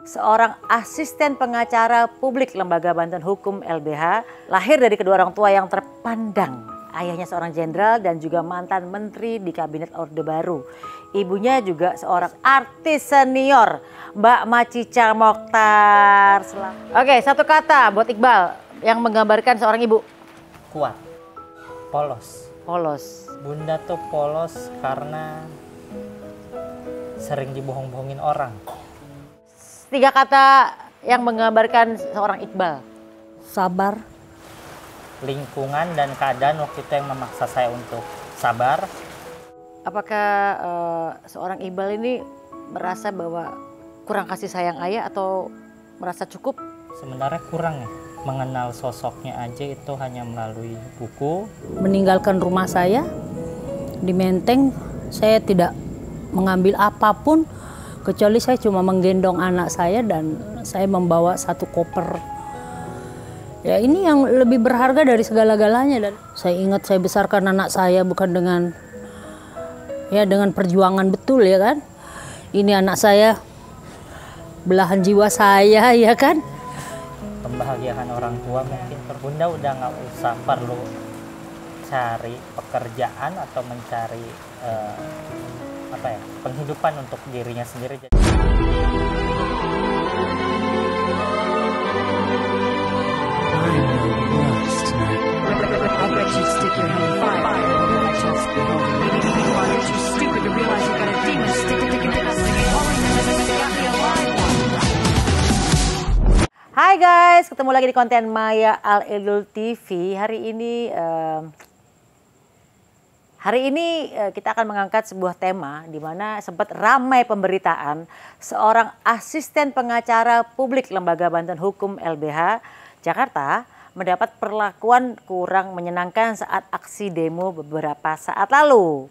seorang asisten pengacara publik Lembaga Bantuan Hukum LBH, lahir dari kedua orang tua yang terpandang. Ayahnya seorang jenderal dan juga mantan menteri di kabinet Orde Baru. Ibunya juga seorang artis senior, Mbak Macica Mochtar. Oke, satu kata buat Iqbal yang menggambarkan seorang ibu. Kuat, polos. Polos. Bunda tuh polos karena sering dibohong-bohongin orang. 3 kata yang menggambarkan seorang Iqbal. Sabar. Lingkungan dan keadaan waktu itu yang memaksa saya untuk sabar. Apakah seorang Iqbal ini merasa bahwa kurang kasih sayang ayah atau merasa cukup? Sebenarnya kurang ya, mengenal sosoknya aja itu hanya melalui buku. Meninggalkan rumah saya di Menteng, saya tidak mengambil apapun kecuali saya cuma menggendong anak saya dan saya membawa 1 koper. Ya ini yang lebih berharga dari segala-galanya. Dan saya ingat saya besarkan anak saya bukan dengan perjuangan betul ya kan. Ini anak saya, belahan jiwa saya ya kan. Pembahagiaan orang tua mungkin Bunda udah nggak usah perlu cari pekerjaan atau mencari penghidupan untuk dirinya sendiri. Hai guys, ketemu lagi di konten Maya Al Ilul TV. Hari ini kita akan mengangkat sebuah tema di mana sempat ramai pemberitaan seorang asisten pengacara publik Lembaga Bantuan Hukum LBH Jakarta mendapat perlakuan kurang menyenangkan saat aksi demo beberapa saat lalu.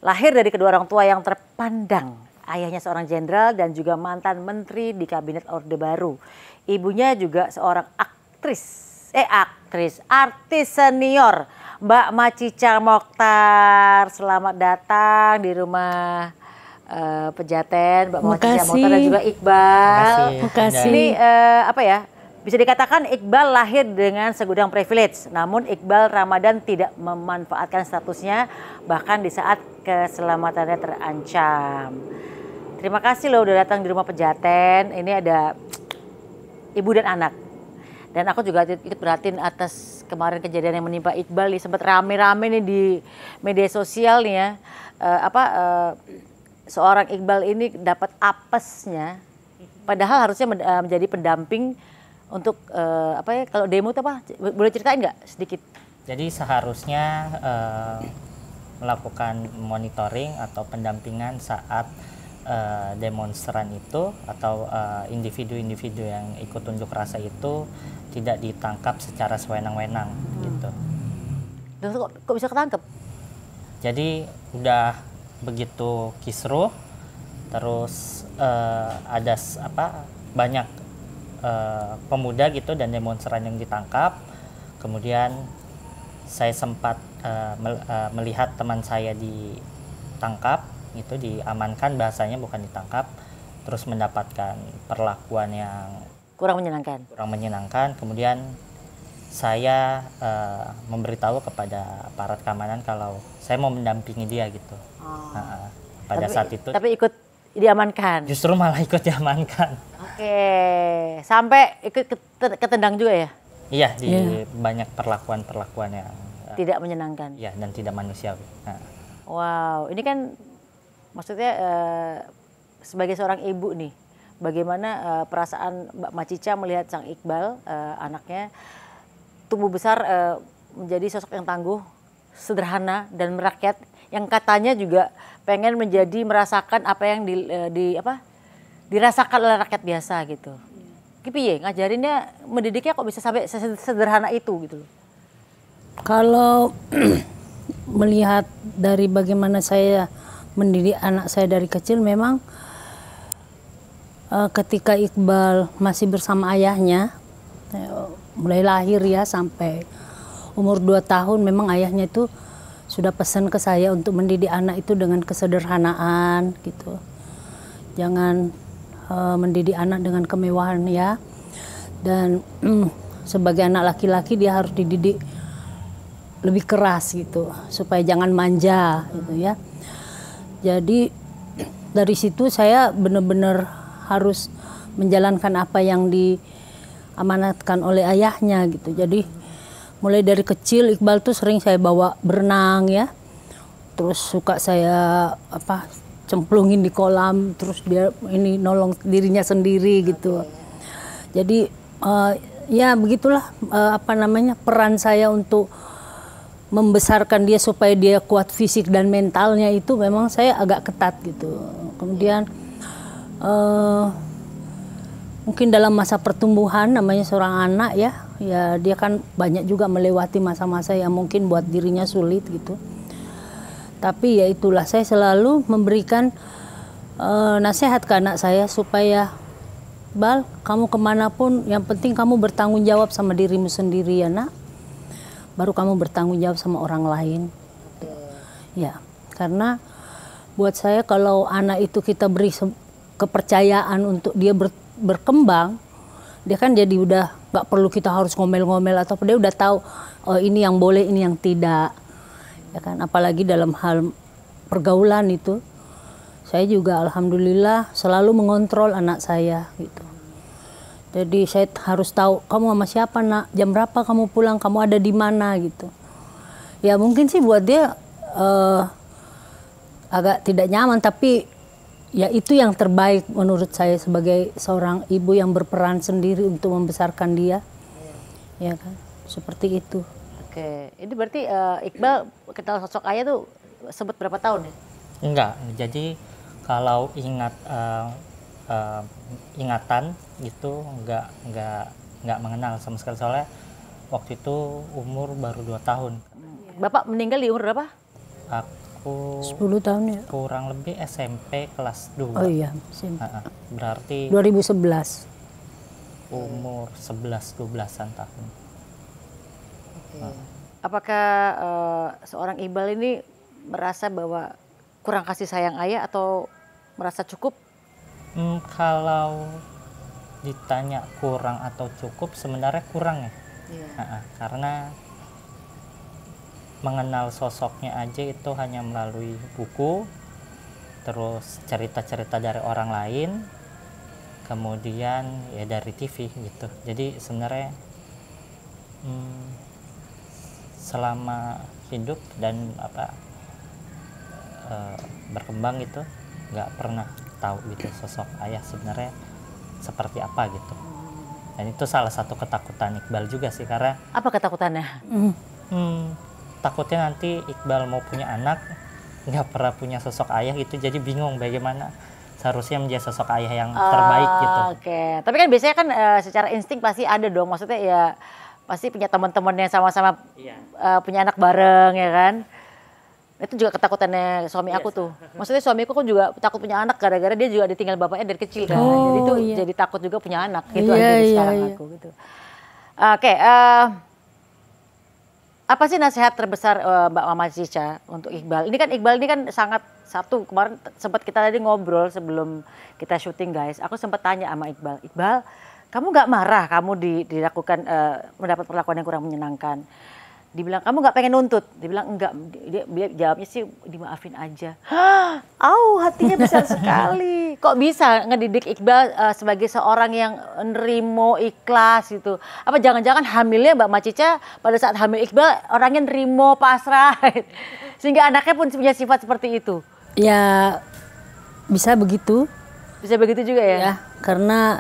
Lahir dari kedua orang tua yang terpandang, ayahnya seorang jenderal dan juga mantan menteri di kabinet Orde Baru. Ibunya juga seorang artis senior, Mbak Macica Mochtar. Selamat datang di rumah Pejaten, Mbak Macica Mochtar dan juga Iqbal. Terima kasih. Ini bisa dikatakan Iqbal lahir dengan segudang privilege. Namun Iqbal Ramadan tidak memanfaatkan statusnya bahkan di saat keselamatannya terancam. Terima kasih loh udah datang di rumah Pejaten. Ini ada ibu dan anak. Dan aku juga ikut prihatin atas kemarin kejadian yang menimpa Iqbal nih. Sempat rame-rame nih di media sosial nih ya. Seorang Iqbal ini dapat apesnya. Padahal harusnya menjadi pendamping untuk kalau demo itu apa? Boleh ceritain nggak sedikit? Jadi seharusnya melakukan monitoring atau pendampingan saat demonstran itu atau individu-individu yang ikut unjuk rasa itu tidak ditangkap secara sewenang-wenang gitu. Kok bisa ketangkep? Jadi udah begitu kisruh, terus ada banyak pemuda gitu dan demonstran yang ditangkap. Kemudian saya sempat melihat teman saya ditangkap, itu diamankan, bahasanya bukan ditangkap, terus mendapatkan perlakuan yang kurang menyenangkan. Kemudian saya memberitahu kepada aparat keamanan kalau saya mau mendampingi dia gitu. Saat itu tapi ikut diamankan. Justru malah ikut diamankan. Oke, sampai ikut ketendang juga ya? Iya, banyak perlakuan yang tidak menyenangkan. Iya, dan tidak manusiawi. Wow, ini kan maksudnya sebagai seorang ibu nih, bagaimana perasaan Mbak Macica melihat sang Iqbal, anaknya tumbuh besar menjadi sosok yang tangguh, sederhana dan merakyat, yang katanya juga pengen merasakan apa yang dirasakan oleh rakyat biasa gitu. Piye ngajarinnya, mendidiknya kok bisa sampai sederhana itu gitu loh. Kalau melihat dari bagaimana saya mendidik anak saya dari kecil, memang ketika Iqbal masih bersama ayahnya, mulai lahir ya sampai umur 2 tahun, memang ayahnya itu sudah pesan ke saya untuk mendidik anak itu dengan kesederhanaan gitu. Jangan mendidik anak dengan kemewahan ya. Dan sebagai anak laki-laki dia harus dididik lebih keras gitu supaya jangan manja gitu ya. Jadi dari situ saya benar-benar harus menjalankan apa yang diamanatkan oleh ayahnya gitu. Jadi mulai dari kecil Iqbal tuh sering saya bawa berenang ya. Terus suka saya cemplungin di kolam, terus dia ini nolong dirinya sendiri gitu. Jadi ya begitulah peran saya untuk membesarkan dia supaya dia kuat fisik dan mentalnya itu memang saya agak ketat gitu. Kemudian mungkin dalam masa pertumbuhan namanya seorang anak ya dia kan banyak juga melewati masa-masa yang mungkin buat dirinya sulit gitu. Tapi ya itulah saya selalu memberikan nasihat ke anak saya supaya Bal, kamu kemanapun yang penting kamu bertanggung jawab sama dirimu sendiri ya nak. Baru kamu bertanggung jawab sama orang lain. Ya, karena buat saya kalau anak itu kita beri kepercayaan untuk dia berkembang, dia kan jadi udah nggak perlu kita harus ngomel-ngomel atau dia udah tahu oh ini yang boleh, ini yang tidak. Ya kan, apalagi dalam hal pergaulan itu, saya juga alhamdulillah selalu mengontrol anak saya gitu. Jadi saya harus tahu kamu sama siapa nak, jam berapa kamu pulang, kamu ada di mana gitu. Ya mungkin sih buat dia agak tidak nyaman, tapi ya itu yang terbaik menurut saya sebagai seorang ibu yang berperan sendiri untuk membesarkan dia. Ya kan, seperti itu. Oke, ini berarti Iqbal kenal sosok ayah tuh sempat berapa tahun ya? Enggak, jadi kalau ingatan itu nggak mengenal sama sekali, soalnya waktu itu umur baru 2 tahun. Bapak meninggal di umur berapa? Aku 10 tahun ya. kurang lebih SMP kelas 2. Oh iya, SMP. Berarti 2011. umur 11-12an tahun. Apakah seorang Iqbal ini merasa bahwa kurang kasih sayang ayah atau merasa cukup? Kalau ditanya kurang atau cukup, sebenarnya kurang ya. Karena mengenal sosoknya aja itu hanya melalui buku, terus cerita-cerita dari orang lain, kemudian ya dari TV gitu. Jadi sebenarnya selama hidup dan berkembang itu nggak pernah tahu gitu sosok ayah sebenarnya seperti apa gitu. Dan itu salah satu ketakutan Iqbal juga sih, karena Apa ketakutannya? takutnya nanti Iqbal mau punya anak nggak pernah punya sosok ayah gitu, jadi bingung bagaimana seharusnya menjadi sosok ayah yang terbaik gitu. Oke, tapi kan biasanya kan secara insting pasti ada dong, maksudnya ya pasti punya teman-teman yang sama-sama punya anak bareng ya kan. Itu juga ketakutannya suami aku tuh. Maksudnya suamiku kan juga takut punya anak gara-gara dia juga ditinggal bapaknya dari kecil kan. Jadi tuh jadi takut juga punya anak gitu aja sekarang aku gitu. Oke, apa sih nasihat terbesar Mbak Mama Cica untuk Iqbal? Ini kan Iqbal ini kan sangat satu, kemarin sempat kita tadi ngobrol sebelum kita syuting guys. Aku sempat tanya sama Iqbal, Iqbal, kamu nggak marah kamu dilakukan mendapat perlakuan yang kurang menyenangkan? Dibilang kamu nggak pengen nuntut, dibilang enggak, dia jawabnya sih dimaafin aja. Hatinya besar sekali. Kok bisa ngedidik Iqbal sebagai seorang yang nerimo, ikhlas gitu. Apa jangan-jangan hamilnya Mbak Macica pada saat hamil Iqbal orangnya nerimo, pasrah, sehingga anaknya pun punya sifat seperti itu. Ya bisa begitu. Bisa begitu juga ya? Ya, karena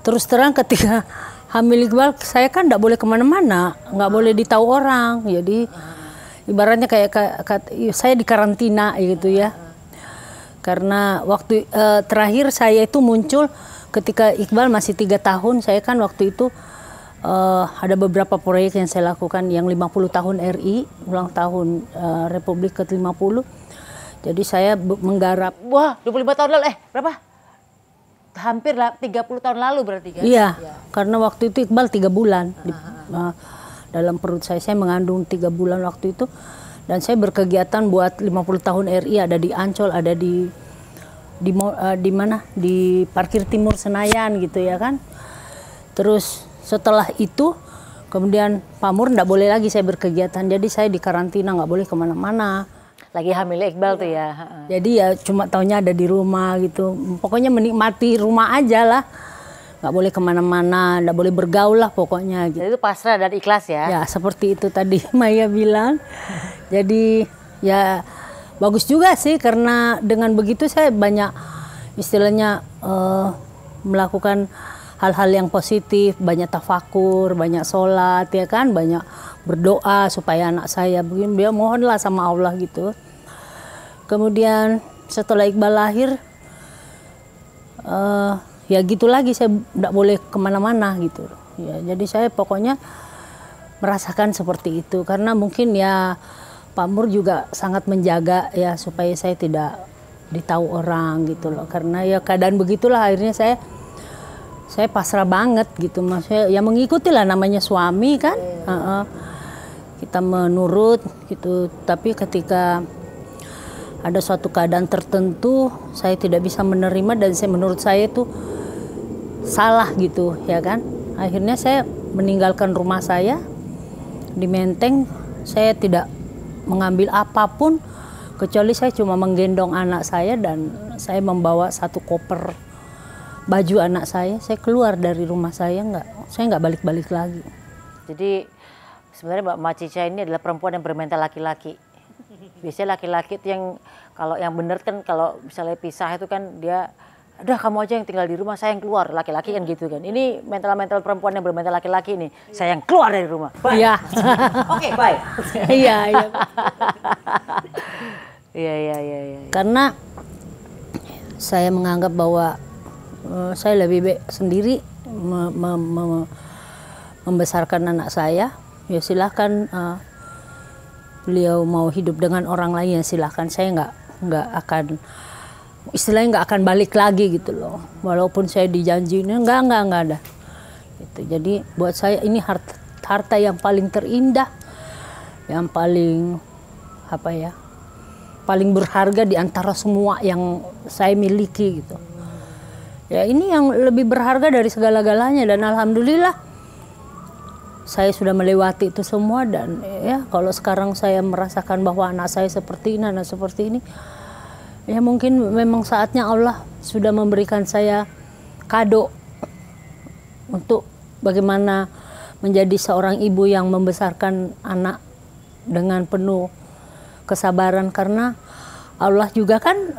terus terang ketika hamil Iqbal, saya kan nggak boleh kemana-mana, nggak boleh ditahu orang. Jadi ibaratnya kayak saya di karantina gitu ya. Karena waktu terakhir saya itu muncul ketika Iqbal masih 3 tahun. Saya kan waktu itu ada beberapa proyek yang saya lakukan yang 50 tahun RI, ulang tahun Republik ke-50. Jadi saya menggarap. Wah, 25 tahun lalu, berapa? Hampir 30 tahun lalu berarti kan? Iya, karena waktu itu Iqbal 3 bulan dalam perut saya mengandung 3 bulan waktu itu, dan saya berkegiatan buat 50 tahun RI, ada di Ancol, ada di di mana, di parkir timur Senayan gitu ya kan. Terus setelah itu kemudian Pak Mur nggak boleh lagi saya berkegiatan, jadi saya di karantina, nggak boleh kemana-mana. Lagi hamil Iqbal tuh ya. Jadi ya cuma taunya ada di rumah gitu, pokoknya menikmati rumah aja lah, nggak boleh kemana-mana, nggak boleh bergaul lah pokoknya gitu. Jadi itu pasrah dan ikhlas ya? Ya seperti itu tadi Maya bilang. Jadi ya bagus juga sih, karena dengan begitu saya banyak istilahnya melakukan hal-hal yang positif, banyak tafakur, banyak sholat ya kan, banyak berdoa supaya anak saya begini, dia mohonlah sama Allah gitu. Kemudian setelah Iqbal lahir, ya gitu lagi, saya tidak boleh kemana-mana gitu. Ya, jadi saya pokoknya merasakan seperti itu, karena mungkin ya Pak Mur juga sangat menjaga ya supaya saya tidak ditahu orang gitu loh. Karena ya keadaan begitulah akhirnya saya pasrah banget gitu, maksudnya ya mengikuti lah, namanya suami kan. Kita menurut gitu, tapi ketika ada suatu keadaan tertentu saya tidak bisa menerima dan menurut saya itu salah gitu ya kan. Akhirnya saya meninggalkan rumah saya di Menteng. Saya tidak mengambil apapun kecuali saya cuma menggendong anak saya dan saya membawa satu koper baju anak saya keluar dari rumah saya nggak balik-balik lagi. Jadi sebenarnya Mbak Macica ini adalah perempuan yang bermental laki-laki. Biasanya laki-laki itu yang kalau yang benar kan, kalau misalnya pisah itu kan dia, udah kamu aja yang tinggal di rumah, saya yang keluar. Laki-laki kan gitu kan. Ini mental-mental perempuan yang bermental laki-laki ini, saya yang keluar dari rumah. Iya. Oke, baik. Iya. Iya. Karena saya menganggap bahwa saya lebih baik sendiri membesarkan anak saya. Ya silahkan beliau mau hidup dengan orang lain ya silahkan. Saya nggak akan, istilahnya nggak akan balik lagi gitu loh. Walaupun saya dijanjiin nggak ada. Gitu. Jadi buat saya ini harta yang paling terindah, yang paling paling berharga di antara semua yang saya miliki gitu. Ya ini yang lebih berharga dari segala-galanya, dan alhamdulillah saya sudah melewati itu semua. Dan ya kalau sekarang saya merasakan bahwa anak saya seperti ini, anak seperti ini, ya mungkin memang saatnya Allah sudah memberikan saya kado untuk bagaimana menjadi seorang ibu yang membesarkan anak dengan penuh kesabaran. Karena Allah juga kan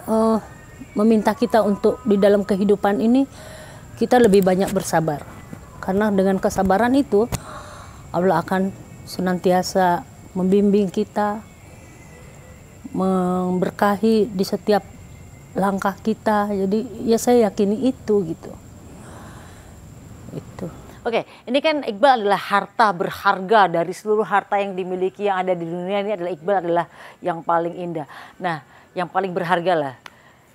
meminta kita untuk di dalam kehidupan ini kita lebih banyak bersabar, karena dengan kesabaran itu Allah akan senantiasa membimbing kita, memberkahi di setiap langkah kita. Jadi ya saya yakini itu gitu. Itu. Oke, ini kan Iqbal adalah harta berharga dari seluruh harta yang dimiliki yang ada di dunia ini, adalah Iqbal adalah yang paling indah. Nah, yang paling berharga lah.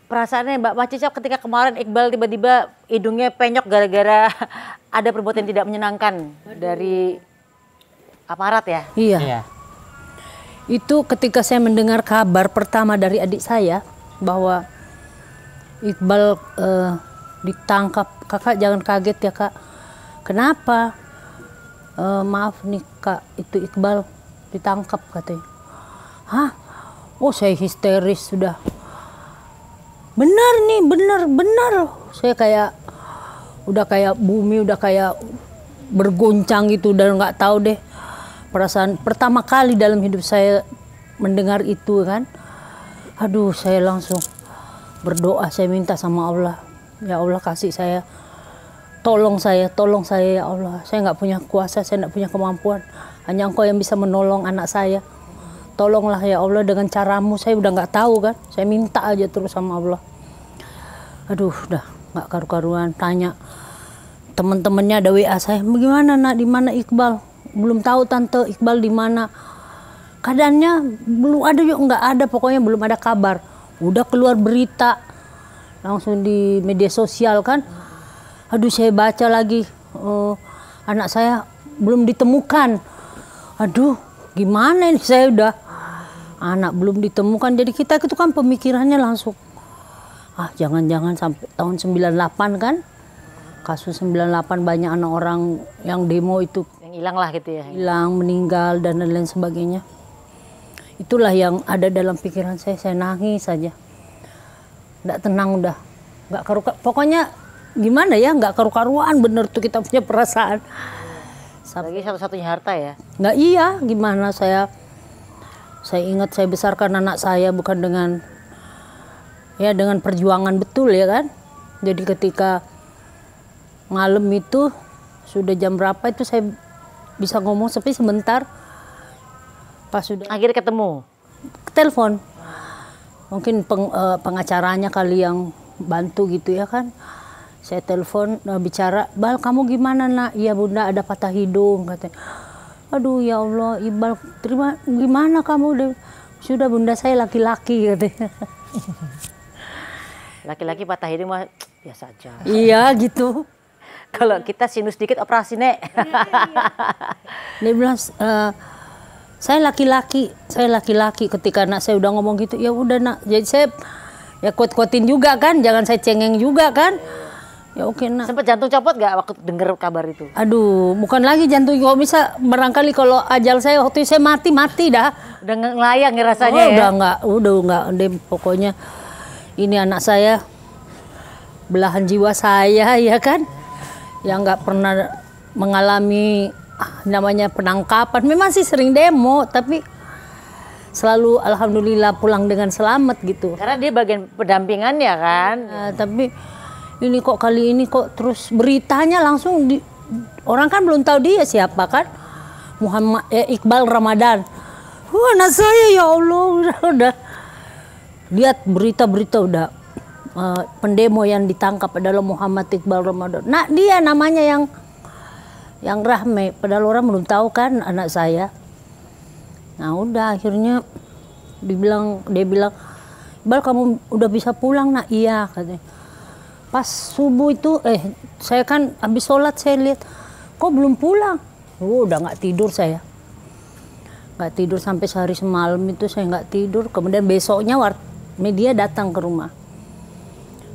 Perasaannya Mbak Macica ketika kemarin Iqbal tiba-tiba hidungnya penyok gara-gara ada perbuatan yang tidak menyenangkan dari aparat ya? Iya. Itu ketika saya mendengar kabar pertama dari adik saya bahwa Iqbal ditangkap. Kakak jangan kaget ya kak. Kenapa? Maaf nih kak, itu Iqbal ditangkap katanya. Hah? Oh saya histeris sudah. Benar nih, benar. Saya udah kayak bumi, udah kayak berguncang gitu, dan nggak tahu deh perasaan pertama kali dalam hidup saya mendengar itu kan. Aduh, saya langsung berdoa, saya minta sama Allah, ya Allah kasih saya, tolong saya ya Allah. Saya nggak punya kuasa, saya nggak punya kemampuan, hanya Engkau yang bisa menolong anak saya. Tolonglah ya Allah dengan caramu, saya udah nggak tahu kan, saya minta aja terus sama Allah. Aduh, udah nggak karu-karuan, tanya teman-temannya ada WA saya, bagaimana nak, di mana Iqbal? Belum tahu tante, Iqbal di mana? Keadaannya belum ada, yuk nggak ada, pokoknya belum ada kabar. Udah keluar berita langsung di media sosial kan. Aduh, saya baca lagi, anak saya belum ditemukan. Aduh, gimana ini, saya udah anak belum ditemukan. Jadi kita itu kan pemikirannya langsung, Jangan-jangan sampai tahun 98 kan, kasus 98 banyak anak orang yang demo itu Yang hilang lah gitu ya. hilang, meninggal dan lain sebagainya. Itulah yang ada dalam pikiran saya nangis saja. Nggak tenang udah, nggak pokoknya gimana ya, nggak karu-karuan bener tuh kita punya perasaan. Lagi satu-satunya harta ya. Nggak iya, gimana saya ingat saya besarkan anak saya bukan dengan perjuangan betul ya kan. Jadi ketika malam itu sudah jam berapa itu saya bisa ngomong tapi sebentar, pas sudah Akhirnya ketemu. telepon, mungkin pengacaranya kali yang bantu gitu ya kan. Saya telepon bicara, "Bal, kamu gimana nak?" "Iya bunda, ada patah hidung," katanya. "Aduh ya Allah, Iqbal, gimana kamu?" "Sudah bunda, saya laki-laki," katanya. Laki-laki patah hidung mah biasa aja. Iya gitu. Kalau kita sinus dikit operasi nek. Dia bilang, saya laki-laki. Ketika anak saya udah ngomong gitu, ya udah nak. Jadi saya ya kuat-kuatin juga kan, jangan saya cengeng juga kan. Ya oke nak. Sempet jantung copot gak waktu denger kabar itu? Aduh, bukan lagi jantung, kok bisa barangkali kalau ajal saya waktu itu saya mati dah. Udah ngelayang ya rasanya ya? Udah enggak. Pokoknya ini anak saya, belahan jiwa saya ya kan. Yang nggak pernah mengalami namanya penangkapan. Memang sih sering demo, tapi selalu alhamdulillah pulang dengan selamat gitu. Karena dia bagian pendampingannya kan. Tapi ini kok kali ini kok terus beritanya langsung orang kan belum tahu dia siapa kan. Iqbal Ramadan. Anak saya ya Allah udah lihat berita-berita udah. Pendemo yang ditangkap adalah Muhammad Iqbal Ramadan. Nah dia namanya yang rame. Padahal orang belum tahu kan anak saya. Nah udah akhirnya dia bilang, "Iqbal, kamu udah bisa pulang nak?" "Iya," katanya. Pas subuh itu saya kan habis sholat saya lihat, kok belum pulang. Udah nggak tidur saya. Nggak tidur sampai sehari semalam itu saya nggak tidur. Kemudian besoknya media datang ke rumah.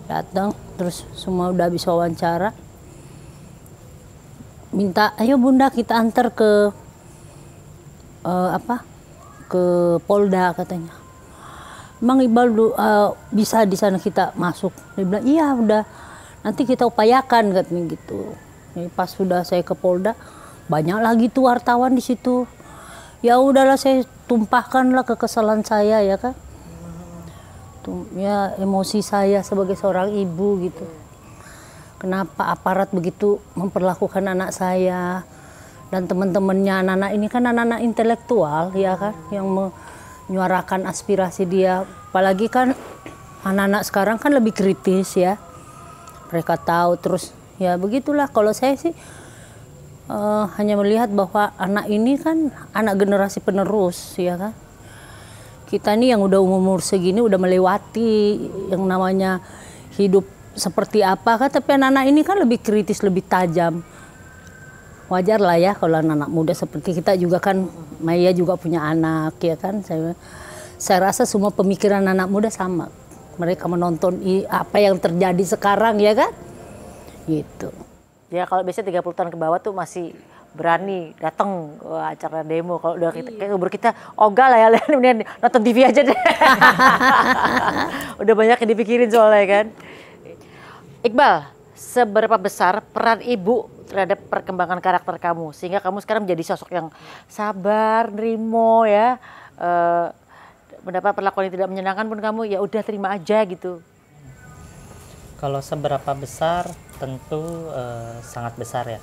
Datang terus semua udah habis wawancara, minta ayo bunda kita antar ke ke Polda katanya. "Bang Iqbal bisa di sana kita masuk?" Dia bilang, "Iya udah nanti kita upayakan," katanya gitu. Pas sudah saya ke Polda, banyak lagi tuh wartawan di situ. Ya udahlah saya tumpahkanlah kekesalan saya ya kan. Ya emosi saya sebagai seorang ibu gitu. Kenapa aparat begitu memperlakukan anak saya dan teman-temannya. Anak-anak ini kan anak-anak intelektual ya kan, yang menyuarakan aspirasi dia. Apalagi kan anak-anak sekarang kan lebih kritis ya. Mereka tahu terus ya begitulah. Kalau saya sih hanya melihat bahwa anak ini kan anak generasi penerus ya kan. Kita nih yang udah umur segini udah melewati yang namanya hidup seperti apa kan, tapi anak-anak ini kan lebih kritis, lebih tajam. Wajar lah ya kalau anak-anak muda seperti kita juga kan, Maya juga punya anak ya kan. Saya rasa semua pemikiran anak muda sama. Mereka menonton apa yang terjadi sekarang ya kan. Gitu. Ya kalau biasanya 30 tahun ke bawah tuh masih berani datang ke acara demo. Kalau udah kita ogah lah ya, nonton TV aja deh. Udah banyak yang dipikirin soalnya kan. Iqbal, seberapa besar peran ibu terhadap perkembangan karakter kamu sehingga kamu sekarang menjadi sosok yang sabar, nerimo ya, mendapat perlakuan yang tidak menyenangkan pun kamu ya udah terima aja gitu. Kalau seberapa besar tentu sangat besar ya.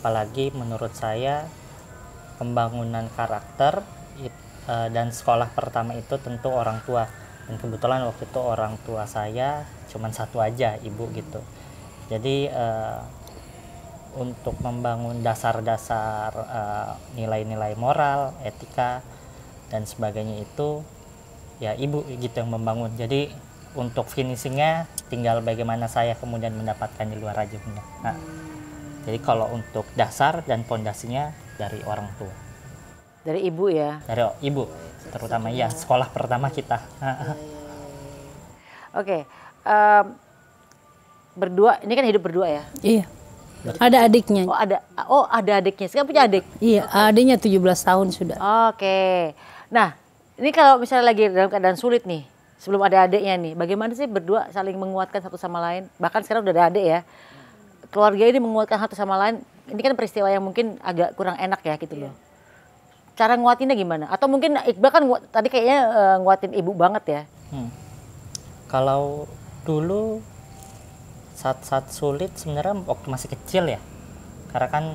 Apalagi menurut saya pembangunan karakter dan sekolah pertama itu tentu orang tua. Dan kebetulan waktu itu orang tua saya cuma satu aja, ibu gitu. Jadi untuk membangun dasar-dasar nilai-nilai moral, etika dan sebagainya itu ya ibu gitu yang membangun. Jadi untuk finishingnya tinggal bagaimana saya kemudian mendapatkan di luar aja bunda. Nah, jadi kalau untuk dasar dan pondasinya dari orang tua. Dari ibu ya? Dari ibu terutama ya, sekolah pertama kita. Oke, em, berdua, ini kan hidup berdua ya? Iya. Ada adiknya. Ada adiknya. Sekarang punya adik? Iya, adiknya 17 tahun sudah. Oke. Nah, ini kalau misalnya lagi dalam keadaan sulit nih, sebelum ada adiknya nih, bagaimana sih berdua saling menguatkan satu sama lain? Bahkan sekarang udah ada adik ya. Keluarga ini menguatkan satu sama lain. Ini kan peristiwa yang mungkin agak kurang enak ya gitu loh. Cara nguatinnya gimana? Atau mungkin Iqbal kan tadi kayaknya nguatin ibu banget ya? Kalau dulu saat-saat sulit sebenarnya waktu masih kecil ya, karena kan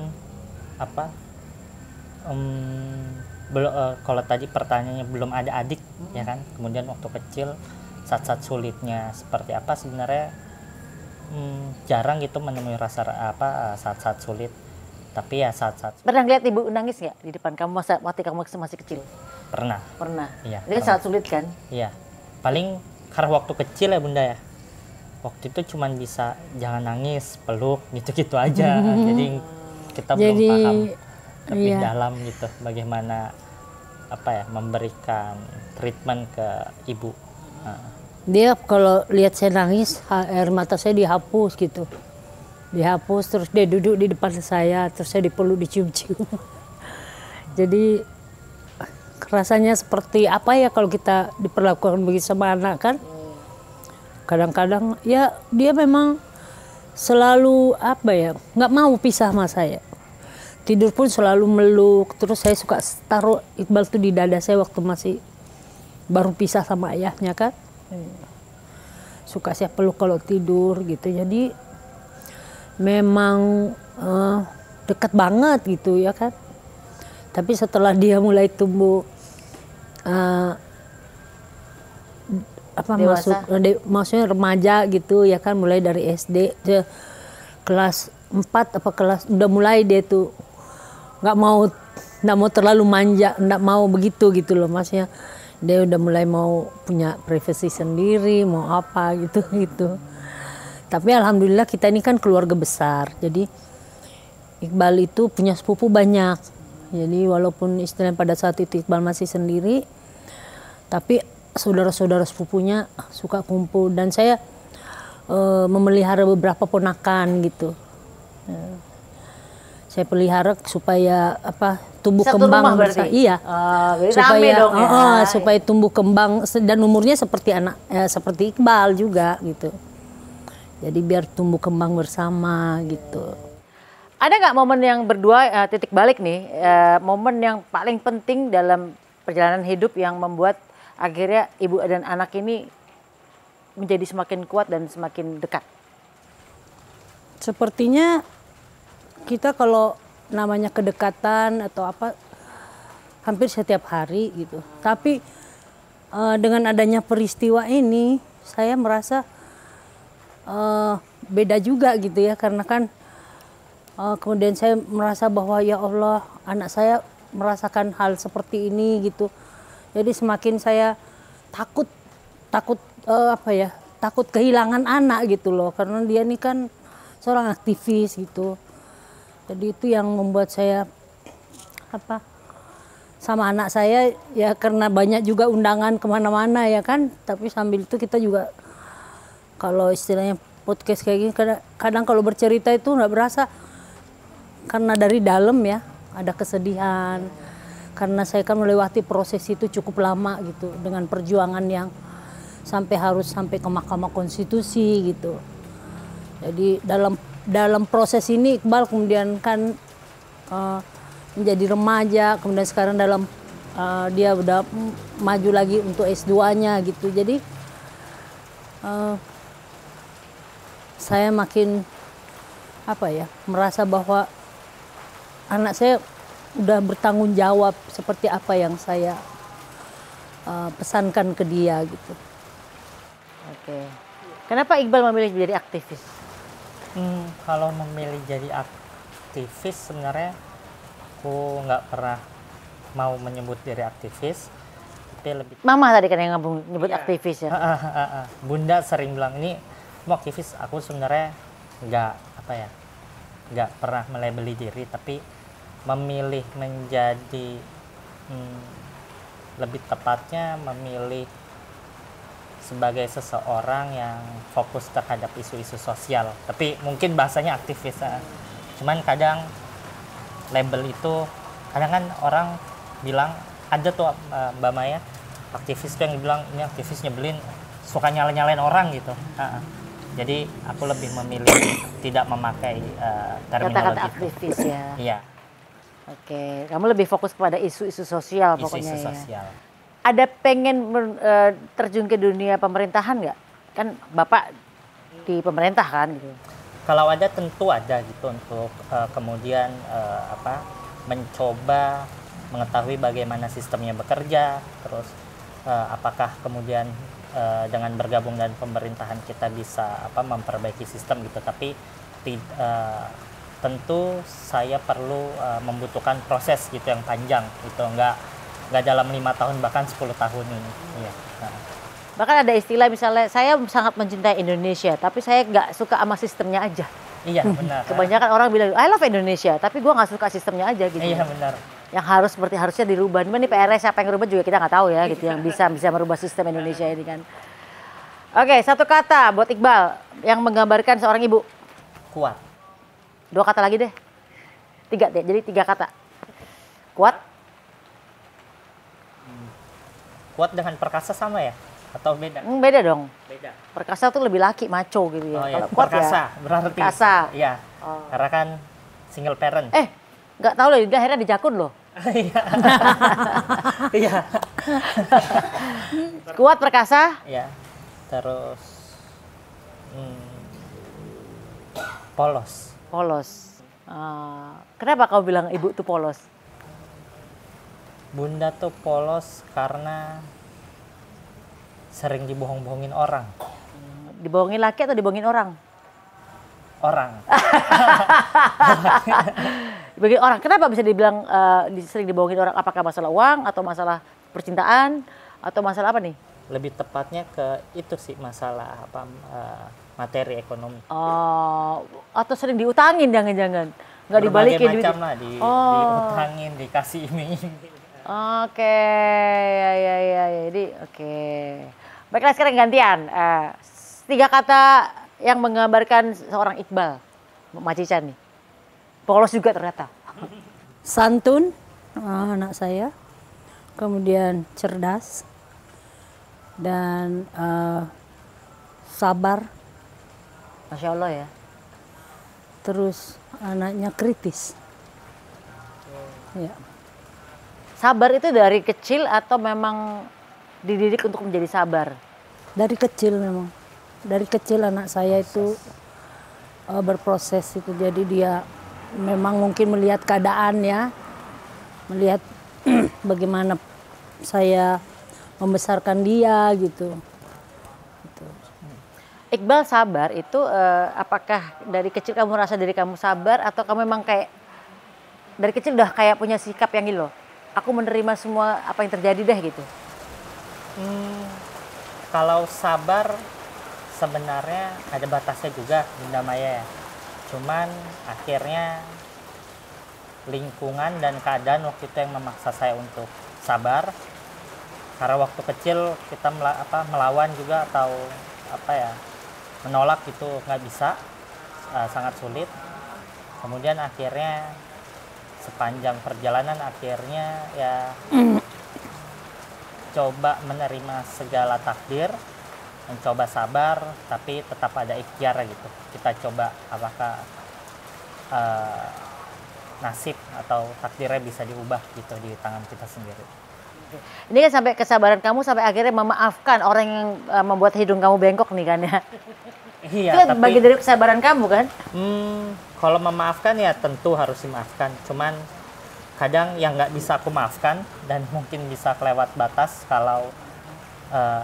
apa kalau tadi pertanyaannya belum ada adik ya kan, kemudian waktu kecil saat-saat sulitnya seperti apa sebenarnya jarang gitu menemui saat-saat sulit, tapi ya saat-saat Pernah lihat ibu nangis nggak di depan kamu waktu kamu masih kecil? pernah. Iya. Ini kan Pernah. saat sulit kan? Iya, paling karena waktu kecil ya bunda ya, waktu itu cuman bisa jangan nangis, peluk gitu-gitu aja. Jadi kita belum paham lebih dalam gitu bagaimana memberikan treatment ke ibu. Dia kalau lihat saya nangis, air mata saya dihapus gitu. Dihapus, terus dia duduk di depan saya, terus saya dipeluk, dicium-cium. Jadi rasanya seperti apa ya kalau kita diperlakukan begitu sama anak kan? Kadang-kadang ya dia memang selalu nggak mau pisah sama saya. Tidur pun selalu meluk, terus saya suka taruh Iqbal tuh di dada saya waktu masih baru pisah sama ayahnya kan. Suka saya peluk kalau tidur gitu, jadi memang dekat banget gitu ya kan. Tapi setelah dia mulai tumbuh maksudnya remaja gitu ya kan, mulai dari SD kelas 4 udah mulai dia tuh nggak mau terlalu manja, nggak mau begitu gitu loh, maksudnya dia udah mulai mau punya privasi sendiri, mau apa gitu. Tapi alhamdulillah kita ini kan keluarga besar, jadi Iqbal itu punya sepupu banyak. Jadi walaupun istilahnya pada saat itu Iqbal masih sendiri, tapi saudara-saudara sepupunya suka kumpul, dan saya memelihara beberapa ponakan gitu. Saya pelihara supaya tumbuh Satu kembang rumah berarti? Iya. Supaya dong ya. Supaya tumbuh kembang dan umurnya seperti seperti Iqbal juga gitu. Jadi biar tumbuh kembang bersama gitu. Ada nggak momen yang berdua titik balik nih, momen yang paling penting dalam perjalanan hidup yang membuat akhirnya ibu dan anak ini menjadi semakin kuat dan semakin dekat? Sepertinya kita kalau namanya kedekatan atau apa hampir setiap hari gitu. Tapi dengan adanya peristiwa ini saya merasa beda juga gitu ya, karena kan kemudian saya merasa bahwa ya Allah, anak saya merasakan hal seperti ini gitu. Jadi semakin saya takut kehilangan anak gitu loh, karena dia ini kan seorang aktivis gitu. Jadi itu yang membuat saya sama anak saya ya, karena banyak juga undangan kemana-mana ya kan. Tapi sambil itu kita juga kalau istilahnya podcast kayak gini kadang kalau bercerita itu nggak berasa, karena dari dalam ya ada kesedihan, karena saya kan melewati proses itu cukup lama gitu, dengan perjuangan yang sampai ke Mahkamah Konstitusi gitu. Jadi dalam proses ini Iqbal kemudian kan menjadi remaja, kemudian sekarang dia udah maju lagi untuk S2-nya gitu. Jadi saya makin merasa bahwa anak saya udah bertanggung jawab seperti apa yang saya pesankan ke dia gitu. Oke. Kenapa Iqbal memilih menjadi aktivis? Kalau memilih jadi aktivis sebenarnya aku nggak pernah mau menyebut diri aktivis, tapi lebih. Mama tadi kan yang nyebut aktivis ya. Bunda sering bilang ini mau aktivis. Aku sebenarnya nggak pernah melabeli diri, tapi memilih menjadi lebih tepatnya memilih sebagai seseorang yang fokus terhadap isu-isu sosial. Tapi mungkin bahasanya aktivis. Cuman kadang label itu, kadang kan orang bilang, ada tuh Mbak Maya, aktivis tuh yang bilang ini aktivis nyebelin, suka nyalain orang gitu. Jadi aku lebih memilih tidak memakai terminologi Kata-kata aktivis ya. Iya. Oke, kamu lebih fokus kepada isu-isu sosial pokoknya Isu-isu ya. sosial. Ada pengen terjun ke dunia pemerintahan nggak? Kan Bapak di pemerintah kan gitu. Kalau ada tentu ada gitu, untuk kemudian mencoba mengetahui bagaimana sistemnya bekerja, terus apakah kemudian dengan bergabung dan pemerintahan kita bisa memperbaiki sistem gitu. Tapi tentu saya perlu membutuhkan proses gitu yang panjang gitu, nggak dalam 5 tahun bahkan 10 tahun ini. Iya. Bahkan ada istilah misalnya saya sangat mencintai Indonesia, tapi saya nggak suka sama sistemnya aja. Iya benar. Kebanyakan orang bilang I love Indonesia, tapi gue nggak suka sistemnya aja gitu. Iya benar. Yang harusnya dirubah. Ini PRS siapa yang ngerubah juga kita nggak tahu ya gitu. Yang bisa merubah sistem Indonesia ini kan. Oke, satu kata buat Iqbal yang menggambarkan seorang ibu. Kuat. 2 kata lagi deh. 3 deh, jadi 3 kata. Kuat. Kuat dengan perkasa sama ya? Atau beda? Beda dong. Beda. Perkasa tuh lebih laki, maco gitu ya. Oh, ya. Kalau kuat Perkasa, ya. berarti. Perkasa. Iya. Oh. Karena kan single parent. Nggak tahu loh, dia akhirnya dijakun loh. Iya. Iya. Kuat, perkasa. Iya. Terus polos. Polos. Kenapa kau bilang ibu tuh polos? Bunda tuh polos karena sering dibohong-bohongin orang. Dibohongin laki atau dibohongin orang? Orang. Dibohongin orang. Kenapa bisa dibilang sering dibohongin orang? Apakah masalah uang atau masalah percintaan atau masalah apa nih? Lebih tepatnya ke itu sih, masalah materi ekonomi. Atau sering diutangin jangan-jangan. Nggak dibalikin Berbagai duit. macam lah, diutangin, dikasih ini. Oke, ya. Jadi oke. Baiklah, sekarang gantian. 3 kata yang menggambarkan seorang Iqbal. Mak Cica nih. Polos juga ternyata. Santun, anak saya. Kemudian cerdas. Dan sabar. Masya Allah ya. Terus anaknya kritis. Ya. Sabar itu dari kecil atau memang dididik untuk menjadi sabar? Dari kecil memang. Dari kecil anak saya itu berproses itu. Jadi dia memang mungkin melihat keadaan ya. Melihat bagaimana saya membesarkan dia gitu. Iqbal sabar itu apakah dari kecil kamu merasa diri kamu sabar atau kamu memang kayak dari kecil udah kayak punya sikap yang gitu loh. Aku menerima semua apa yang terjadi deh gitu. Kalau sabar sebenarnya ada batasnya juga, Bunda Maya ya. Cuman akhirnya lingkungan dan keadaan waktu itu yang memaksa saya untuk sabar. Karena waktu kecil kita melawan juga atau menolak itu nggak bisa, sangat sulit. Kemudian akhirnya sepanjang perjalanan akhirnya ya coba menerima segala takdir, mencoba sabar, tapi tetap ada ikhtiar gitu. Kita coba apakah nasib atau takdirnya bisa diubah gitu di tangan kita sendiri. Ini kan sampai kesabaran kamu sampai akhirnya memaafkan orang yang membuat hidung kamu bengkok nih kan ya. Iya, itu tapi bagian dari kesabaran kamu kan? Kalau memaafkan ya tentu harus dimaafkan. Cuman kadang yang nggak bisa aku maafkan dan mungkin bisa kelewat batas kalau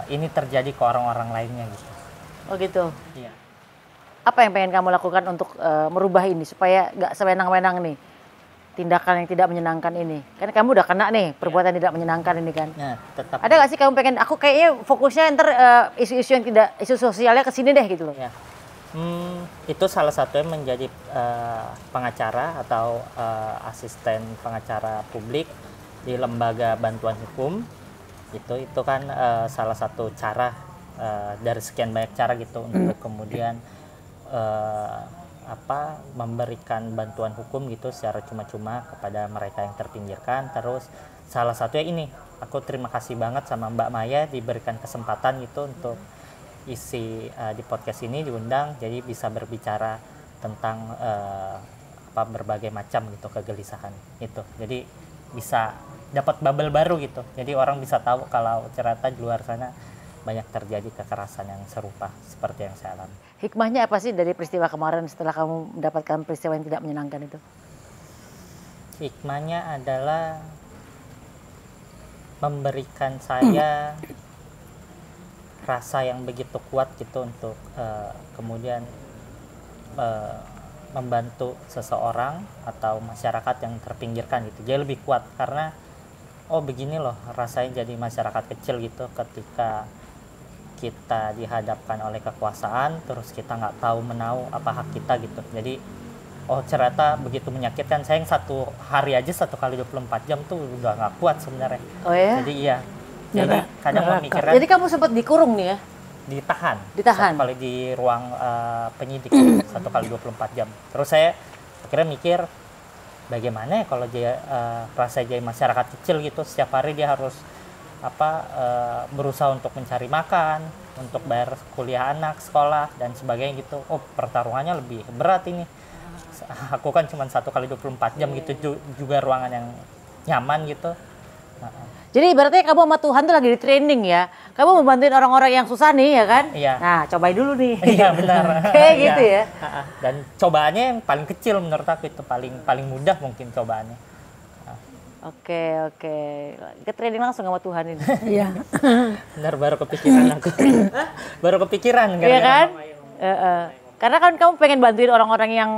ini terjadi ke orang-orang lainnya gitu. Oh gitu. Iya. Apa yang pengen kamu lakukan untuk merubah ini supaya nggak sewenang-wenang nih tindakan yang tidak menyenangkan ini? Kan kamu udah kena nih perbuatan tidak menyenangkan ini kan? Nah, tetap. Ada nggak sih kamu pengen? Aku kayaknya fokusnya ntar isu-isu yang tidak isu sosialnya ke sini deh gitu loh. Ya. Itu salah satunya menjadi pengacara atau asisten pengacara publik di lembaga bantuan hukum. Itu kan salah satu cara dari sekian banyak cara gitu untuk kemudian memberikan bantuan hukum gitu secara cuma-cuma kepada mereka yang terpinggirkan. Terus salah satunya ini, aku terima kasih banget sama Mbak Maya diberikan kesempatan gitu untuk isi di podcast ini diundang, jadi bisa berbicara tentang berbagai macam gitu kegelisahan itu. Jadi bisa dapat bubble baru gitu. Jadi orang bisa tahu kalau ternyata di luar sana banyak terjadi kekerasan yang serupa seperti yang saya alami. Hikmahnya apa sih dari peristiwa kemarin setelah kamu mendapatkan peristiwa yang tidak menyenangkan itu? Hikmahnya adalah memberikan saya rasa yang begitu kuat gitu untuk kemudian membantu seseorang atau masyarakat yang terpinggirkan gitu. Jadi lebih kuat karena begini loh rasanya jadi masyarakat kecil gitu ketika kita dihadapkan oleh kekuasaan terus kita nggak tahu menahu apa hak kita gitu. Jadi ternyata begitu menyakitkan. Saya yang satu hari aja 1 kali 24 jam tuh udah nggak kuat sebenarnya. Oh ya? Jadi iya. Jadi kadang memikirkan. Jadi kamu sempat dikurung nih ya? Ditahan. 1 Ditahan. kali di ruang penyidik 1 kali 24 jam. Terus saya akhirnya mikir bagaimana ya kalau dia rasa jadi masyarakat kecil gitu, setiap hari dia harus berusaha untuk mencari makan, untuk bayar kuliah anak, sekolah dan sebagainya gitu. Pertarungannya lebih berat ini. Aku kan cuma 1 kali 24 jam gitu, juga ruangan yang nyaman gitu. Jadi ibaratnya kamu sama Tuhan tuh lagi di training ya. Kamu membantuin orang-orang yang susah nih ya kan? Iya. Nah, cobain dulu nih. Iya benar. Kayak gitu ya. Dan cobaannya yang paling kecil menurut aku itu paling mudah mungkin cobaannya. Oke. Ke training langsung sama Tuhan ini. Iya. Benar, baru kepikiran aku. Baru kepikiran Iya kan? Karena kan kamu pengen bantuin orang-orang yang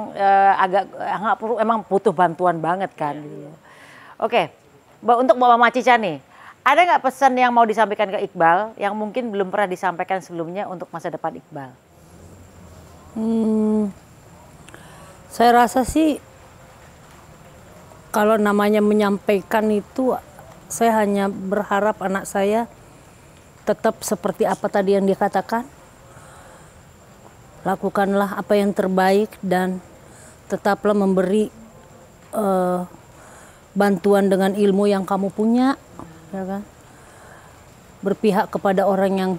nggak perlu, emang butuh bantuan banget kan. Oke, untuk Mbak Mama Cica nih, ada nggak pesan yang mau disampaikan ke Iqbal yang mungkin belum pernah disampaikan sebelumnya untuk masa depan Iqbal? Saya rasa sih kalau namanya menyampaikan itu, saya hanya berharap anak saya tetap seperti apa tadi yang dikatakan. Lakukanlah apa yang terbaik dan tetaplah memberi bantuan dengan ilmu yang kamu punya, ya kan? Berpihak kepada orang yang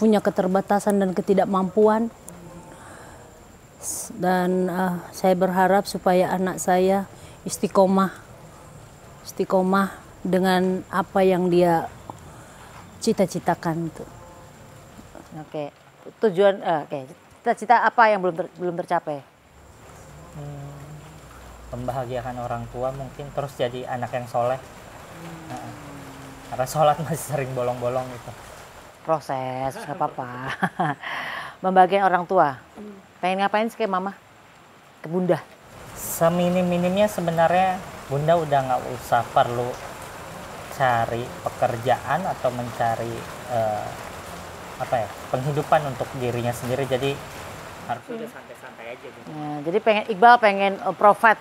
punya keterbatasan dan ketidakmampuan. Dan saya berharap supaya anak saya istiqomah dengan apa yang dia cita-citakan itu. Oke. Tujuan cita-cita apa yang belum tercapai? Membahagiakan orang tua mungkin, terus jadi anak yang soleh. Karena sholat masih sering bolong-bolong gitu. Proses, nggak apa-apa. Membahagiakan orang tua. Pengen ngapain sih kayak mama? Ke bunda? Seminim-minimnya sebenarnya bunda udah nggak usah perlu cari pekerjaan atau mencari penghidupan untuk dirinya sendiri. Jadi harus udah santai-santai aja gitu. Jadi Iqbal pengen provide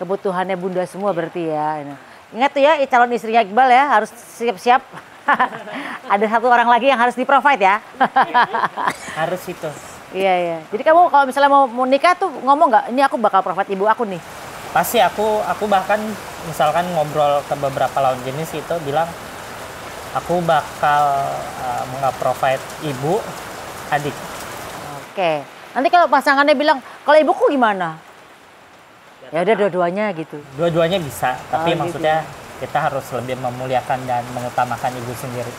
kebutuhannya bunda semua berarti ya. Ingat tuh ya, calon istrinya Iqbal ya harus siap-siap. Ada 1 orang lagi yang harus di-provide ya. Harus itu. Iya. Jadi kamu kalau misalnya mau nikah tuh ngomong nggak, ini aku bakal provide ibu aku nih? Pasti aku bahkan misalkan ngobrol ke beberapa lawan jenis itu bilang aku bakal nge-provide ibu, adik. Oke. Nanti kalau pasangannya bilang, kalau ibuku gimana? Ya udah dua-duanya gitu. Dua-duanya bisa, tapi gitu. maksudnya kita harus lebih memuliakan dan mengutamakan ibu sendiri.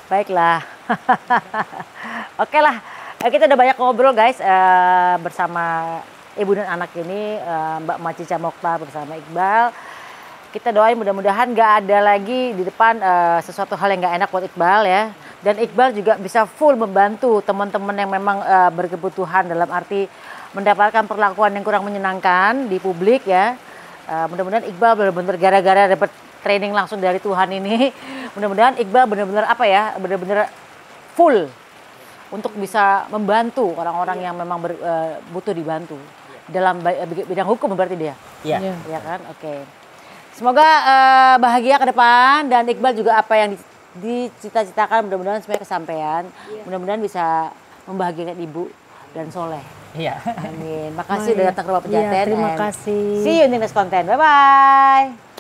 Baiklah. Oke lah, kita udah banyak ngobrol guys bersama ibu dan anak ini, Mbak Cica Mokhtar bersama Iqbal. Kita doain mudah-mudahan gak ada lagi di depan sesuatu hal yang gak enak buat Iqbal ya. Dan Iqbal juga bisa full membantu teman-teman yang memang berkebutuhan dalam arti mendapatkan perlakuan yang kurang menyenangkan di publik ya. Mudah-mudahan Iqbal benar-benar gara-gara dapat training langsung dari Tuhan ini, mudah-mudahan Iqbal benar-benar benar-benar full untuk bisa membantu orang-orang yang memang butuh dibantu dalam bidang hukum berarti dia. Iya. Iya kan? Oke. Semoga bahagia ke depan dan Iqbal juga apa yang dicita-citakan, mudah-mudahan semuanya kesampaian. Mudah-mudahan bisa membahagiakan ibu dan soleh. Iya. Amin. Makasih udah datang ke rumah Iya, Pejaten. terima and kasih. See you in the next content. Bye-bye.